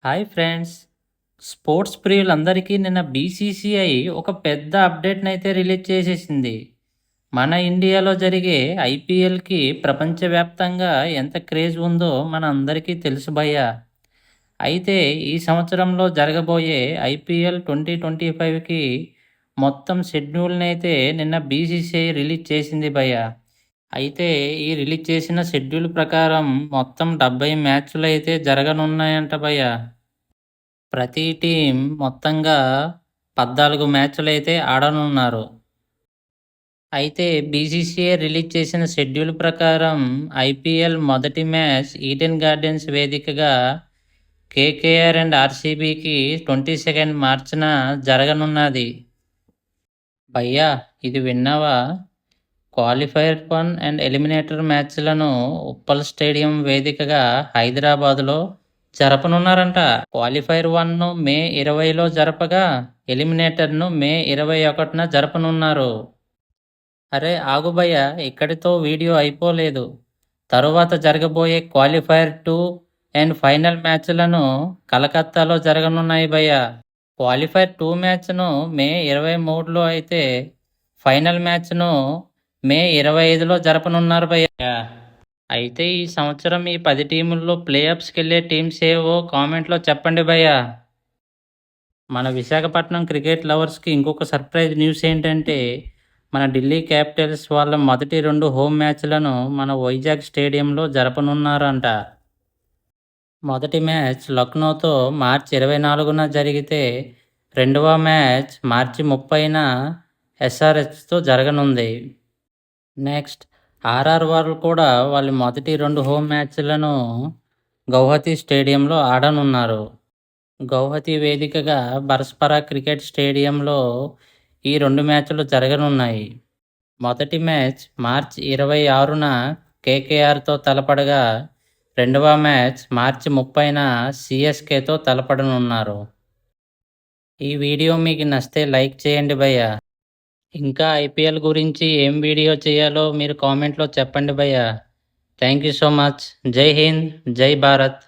Hi friends! Sports ప్రియులందరికీ నిన్న BCCI ఒక పెద్ద అప్డేట్‌నైతే రిలీజ్ చేసేసింది. మన ఇండియాలో జరిగే ఐపీఎల్‌కి ప్రపంచవ్యాప్తంగా ఎంత క్రేజ్ ఉందో మనందరికీ తెలుసు భయ్యా. అయితే ఈ సంవత్సరంలో జరగబోయే ఐపీఎల్ 2025కి మొత్తం షెడ్యూల్‌నైతే నిన్న బీసీసీఐ రిలీజ్ చేసింది భయ్యా. అయితే ఈ రిలీజ్ చేసిన షెడ్యూల్ ప్రకారం మొత్తం 70 మ్యాచ్‌లయితే జరగనున్నాయంట భయ్యా. ప్రతి టీం మొత్తంగా 14 మ్యాచ్‌లైతే ఆడనున్నారు. అయితే బీసీసీఐ రిలీజ్ చేసిన షెడ్యూల్ ప్రకారం ఐపీఎల్ మొదటి మ్యాచ్ ఈడెన్ గార్డెన్స్ వేదికగా కేకేఆర్ అండ్ ఆర్సీబీకి 22 మార్చిన జరగనున్నది. భయ్యా ఇది విన్నావా? క్వాలిఫైర్ 1 అండ్ ఎలిమినేటర్ మ్యాచ్లను ఉప్పల్ స్టేడియం వేదికగా హైదరాబాద్లో జరపనున్నారంట. క్వాలిఫైర్ 1ను మే 20లో జరపగా ఎలిమినేటర్ను మే 21న జరపనున్నారు. అరే ఆగు భయ్యా, ఇక్కడితో వీడియో అయిపోలేదు. తరువాత జరగబోయే క్వాలిఫైర్ 2 అండ్ ఫైనల్ మ్యాచ్లను కలకత్తాలో జరగనున్నాయి భయ్యా. క్వాలిఫైర్ 2 మ్యాచ్ను మే 23లో అయితే ఫైనల్ మ్యాచ్ను మే 25లో జరపనున్నారు భయ్యా. అయితే ఈ సంవత్సరం ఈ 10 టీముల్లో ప్లే ఆఫ్స్‌కెళ్ళే టీమ్స్ ఏవో కామెంట్‌లో చెప్పండి భయ్యా. మన విశాఖపట్నం క్రికెట్ లవర్స్‌కి ఇంకొక సర్ప్రైజ్ న్యూస్ ఏంటంటే, మన ఢిల్లీ క్యాపిటల్స్ వాళ్ళ మొదటి 2 హోమ్ మ్యాచ్‌లను మన వైజాగ్ స్టేడియంలో జరపనున్నారంట. మొదటి మ్యాచ్ లక్నోతో మార్చి 24న జరిగితే, రెండవ మ్యాచ్ మార్చి 30న ఎస్ఆర్హెచ్‌తో జరగనుంది. నెక్స్ట్ ఆర్ఆర్ వాళ్ళు కూడా వాళ్ళ మొదటి 2 హోమ్ మ్యాచ్‌లను గౌహతి స్టేడియంలో ఆడనున్నారు. గౌహతి వేదికగా బర్స్పరా క్రికెట్ స్టేడియంలో ఈ 2 మ్యాచ్‌లు జరగనున్నాయి. మొదటి మ్యాచ్ మార్చి 26న కేకేఆర్‌తో తలపడగా, రెండవ మ్యాచ్ మార్చి 30న సీఎస్కేతో తలపడనున్నారు. ఈ వీడియో మీకు నచ్చితే లైక్ చేయండి భయ్యా. ఇంకా ఐపీఎల్ గురించి ఏం వీడియో చేయాలో మీరు కామెంట్లో చెప్పండి భయ్యా. Thank you so much. జై హింద్, జై భారత్.